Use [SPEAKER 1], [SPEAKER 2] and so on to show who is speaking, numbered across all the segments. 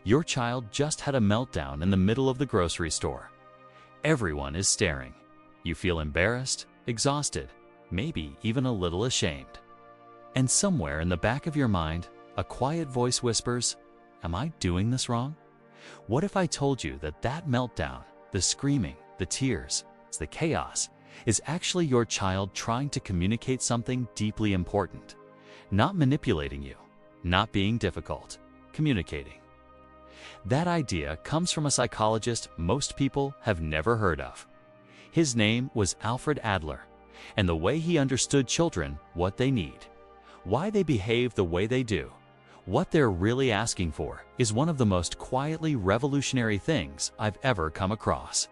[SPEAKER 1] Your child just had a meltdown in the middle of the grocery store. Everyone is staring. You feel embarrassed, exhausted, maybe even a little ashamed. And somewhere in the back of your mind, a quiet voice whispers, "Am I doing this wrong? What if I told you that that meltdown, the screaming, the tears, the chaos, is actually your child trying to communicate something deeply important? Not manipulating you, not being difficult, communicating." That idea comes from a psychologist most people have never heard of. His name was Alfred Adler, and the way he understood children, what they need, why they behave the way they do, what they're really asking for, is one of the most quietly revolutionary things I've ever come across.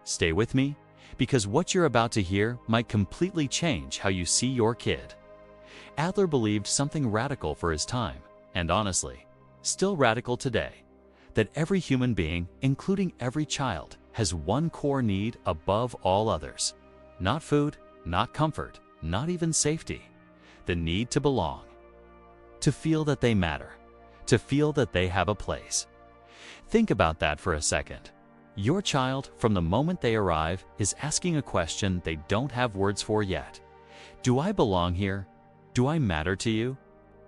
[SPEAKER 1] Stay with me, because what you're about to hear might completely change how you see your kid. Adler believed something radical for his time, and honestly, still radical today, that every human being, including every child, has one core need above all others. Not food, not comfort, not even safety. The need to belong. To feel that they matter. To feel that they have a place. Think about that for a second. Your child, from the moment they arrive, is asking a question they don't have words for yet. Do I belong here? Do I matter to you?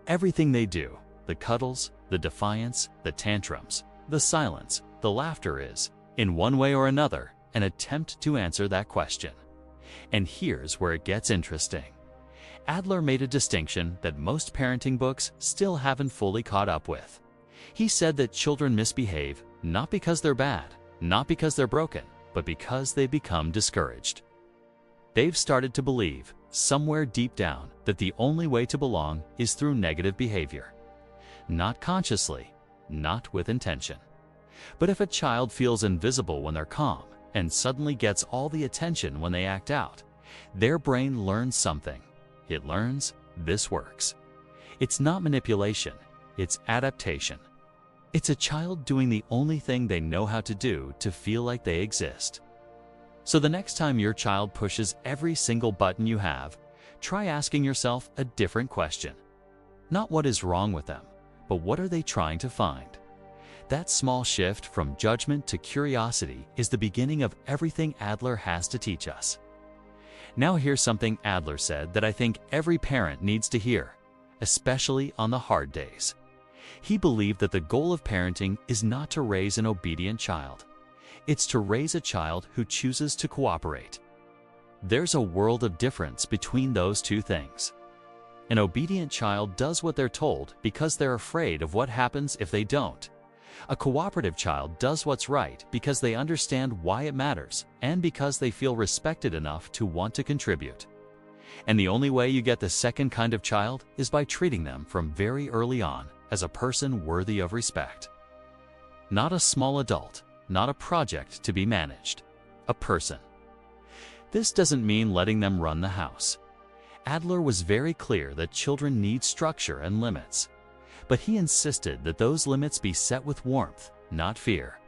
[SPEAKER 1] Everything they do, the cuddles, the defiance, the tantrums, the silence, the laughter is, in one way or another, an attempt to answer that question. And here's where it gets interesting. Adler made a distinction that most parenting books still haven't fully caught up with. He said that children misbehave not because they're bad, not because they're broken, but because they become discouraged. They've started to believe, somewhere deep down, that the only way to belong is through negative behavior. Not consciously, not with intention. But if a child feels invisible when they're calm and suddenly gets all the attention when they act out, their brain learns something. It learns this works. It's not manipulation, it's adaptation. It's a child doing the only thing they know how to do to feel like they exist. So the next time your child pushes every single button you have, try asking yourself a different question. Not what is wrong with them, but what are they trying to find? That small shift from judgment to curiosity is the beginning of everything Adler has to teach us. Now here's something Adler said that I think every parent needs to hear, especially on the hard days. He believed that the goal of parenting is not to raise an obedient child. It's to raise a child who chooses to cooperate. There's a world of difference between those two things. An obedient child does what they're told because they're afraid of what happens if they don't. A cooperative child does what's right because they understand why it matters and because they feel respected enough to want to contribute. And the only way you get the second kind of child is by treating them from very early on as a person worthy of respect. Not a small adult, not a project to be managed, a person. This doesn't mean letting them run the house. Adler was very clear that children need structure and limits. But he insisted that those limits be set with warmth, not fear.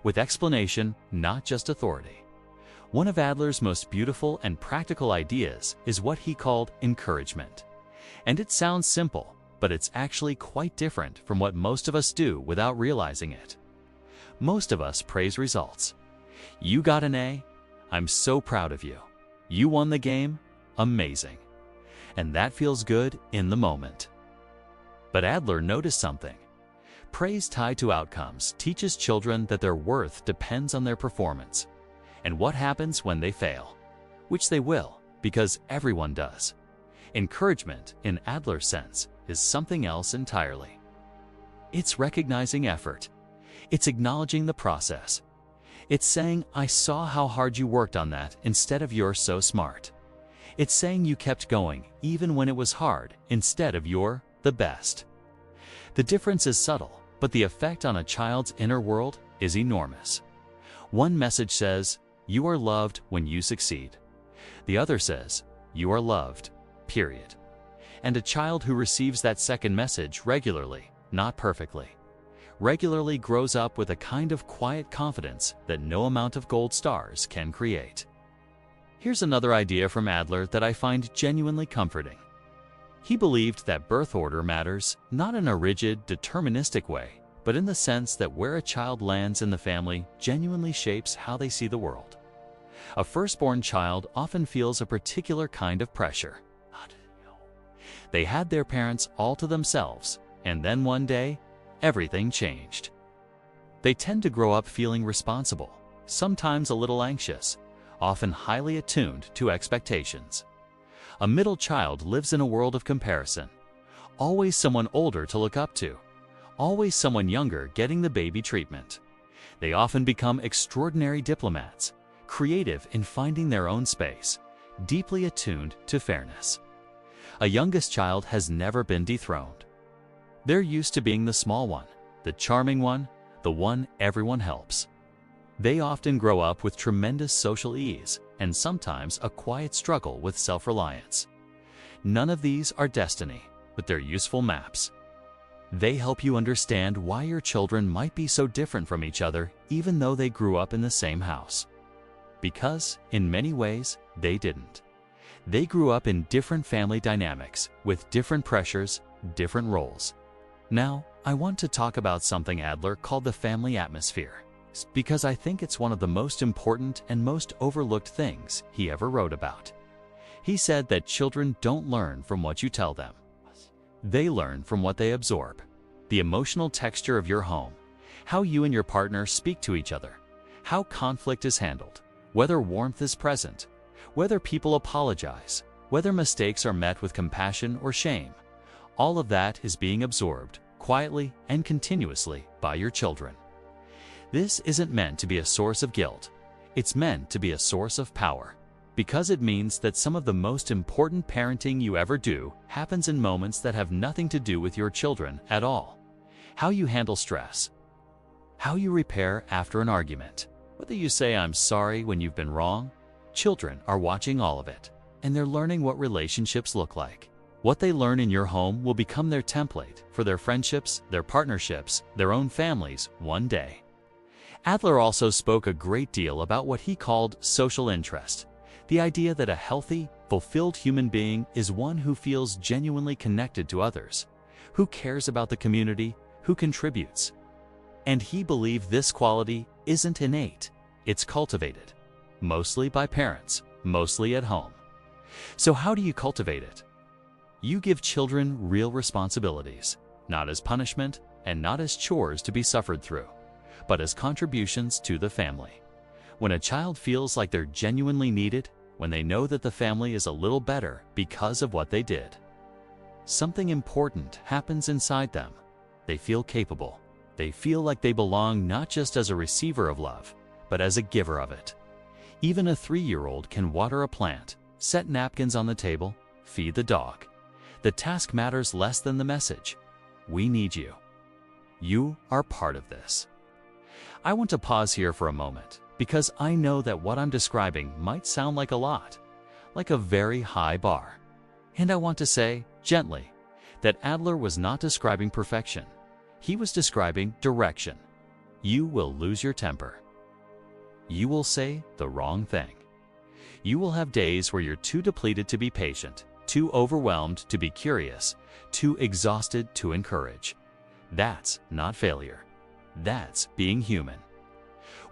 [SPEAKER 1] With explanation, not just authority. One of Adler's most beautiful and practical ideas is what he called encouragement. And it sounds simple, but it's actually quite different from what most of us do without realizing it. Most of us praise results. You got an A? I'm so proud of you. You won the game? Amazing. And that feels good in the moment. But Adler noticed something. Praise tied to outcomes teaches children that their worth depends on their performance. And what happens when they fail? Which they will, because everyone does. Encouragement, in Adler's sense, is something else entirely. It's recognizing effort. It's acknowledging the process. It's saying, "I saw how hard you worked on that," instead of "you're so smart." It's saying you kept going, even when it was hard, instead of "you're the best." The difference is subtle, but the effect on a child's inner world is enormous. One message says, "You are loved when you succeed." The other says, "You are loved, period." And a child who receives that second message regularly, not perfectly, regularly grows up with a kind of quiet confidence that no amount of gold stars can create. Here's another idea from Adler that I find genuinely comforting. He believed that birth order matters not in a rigid, deterministic way, but in the sense that where a child lands in the family genuinely shapes how they see the world. A firstborn child often feels a particular kind of pressure. They had their parents all to themselves, and then one day, everything changed. They tend to grow up feeling responsible, sometimes a little anxious, often highly attuned to expectations. A middle child lives in a world of comparison, always someone older to look up to, always someone younger getting the baby treatment. They often become extraordinary diplomats, creative in finding their own space, deeply attuned to fairness. A youngest child has never been dethroned. They're used to being the small one, the charming one, the one everyone helps. They often grow up with tremendous social ease and sometimes a quiet struggle with self-reliance. None of these are destiny, but they're useful maps. They help you understand why your children might be so different from each other even though they grew up in the same house. Because, in many ways, they didn't. They grew up in different family dynamics, with different pressures, different roles. Now, I want to talk about something Adler called the family atmosphere, because I think it's one of the most important and most overlooked things he ever wrote about. He said that children don't learn from what you tell them. They learn from what they absorb. The emotional texture of your home, how you and your partner speak to each other, how conflict is handled, whether warmth is present, whether people apologize, whether mistakes are met with compassion or shame. All of that is being absorbed quietly and continuously by your children. This isn't meant to be a source of guilt. It's meant to be a source of power, because it means that some of the most important parenting you ever do happens in moments that have nothing to do with your children at all. How you handle stress, how you repair after an argument, whether you say I'm sorry when you've been wrong. Children are watching all of it, and they're learning what relationships look like. What they learn in your home will become their template for their friendships, their partnerships, their own families one day. Adler also spoke a great deal about what he called social interest, the idea that a healthy, fulfilled human being is one who feels genuinely connected to others, who cares about the community, who contributes. And he believed this quality isn't innate, it's cultivated. Mostly by parents, mostly at home. So how do you cultivate it? You give children real responsibilities, not as punishment and not as chores to be suffered through, but as contributions to the family. When a child feels like they're genuinely needed, when they know that the family is a little better because of what they did, something important happens inside them. They feel capable. They feel like they belong not just as a receiver of love, but as a giver of it. Even a 3-year-old can water a plant, set napkins on the table, feed the dog. The task matters less than the message. We need you. You are part of this. I want to pause here for a moment, because I know that what I'm describing might sound like a lot, like a very high bar. And I want to say, gently, that Adler was not describing perfection. He was describing direction. You will lose your temper. You will say the wrong thing. You will have days where you're too depleted to be patient, too overwhelmed to be curious, too exhausted to encourage. That's not failure. That's being human.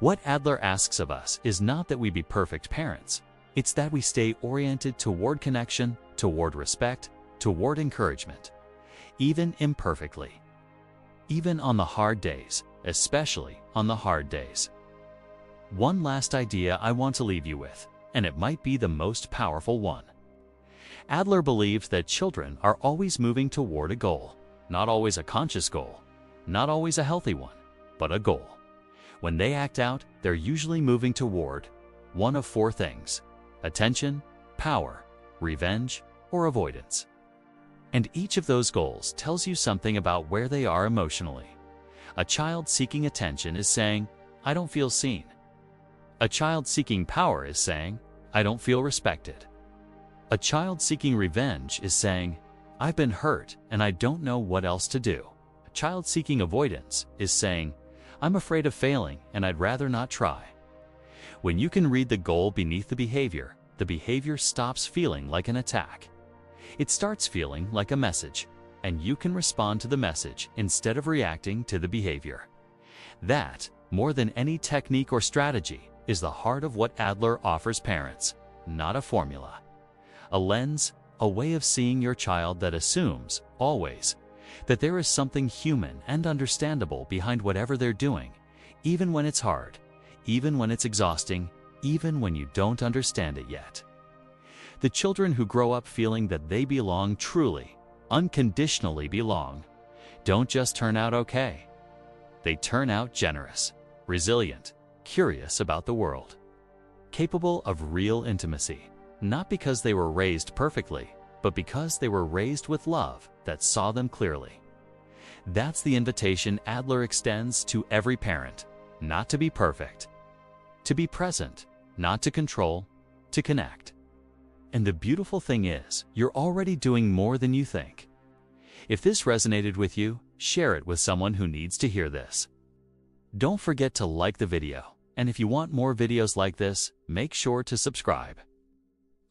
[SPEAKER 1] What Adler asks of us is not that we be perfect parents. It's that we stay oriented toward connection, toward respect, toward encouragement, even imperfectly. Even on the hard days, especially on the hard days. One last idea I want to leave you with, and it might be the most powerful one. Adler believed that children are always moving toward a goal, not always a conscious goal, not always a healthy one, but a goal. When they act out, they're usually moving toward one of 4 things: attention, power, revenge, or avoidance. And each of those goals tells you something about where they are emotionally. A child seeking attention is saying, I don't feel seen. A child seeking power is saying, I don't feel respected. A child seeking revenge is saying, I've been hurt and I don't know what else to do. A child seeking avoidance is saying, I'm afraid of failing and I'd rather not try. When you can read the goal beneath the behavior stops feeling like an attack. It starts feeling like a message. and you can respond to the message instead of reacting to the behavior. That, more than any technique or strategy, is the heart of what Adler offers parents, not a formula. A lens, a way of seeing your child that assumes, always, that there is something human and understandable behind whatever they're doing, even when it's hard, even when it's exhausting, even when you don't understand it yet. The children who grow up feeling that they belong truly, unconditionally belong, don't just turn out okay. They turn out generous, resilient, curious about the world, capable of real intimacy, not because they were raised perfectly, but because they were raised with love that saw them clearly. That's the invitation Adler extends to every parent, not to be perfect, to be present, not to control, to connect. And the beautiful thing is, you're already doing more than you think. If this resonated with you, share it with someone who needs to hear this. Don't forget to like the video, and if you want more videos like this, make sure to subscribe.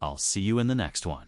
[SPEAKER 1] I'll see you in the next one.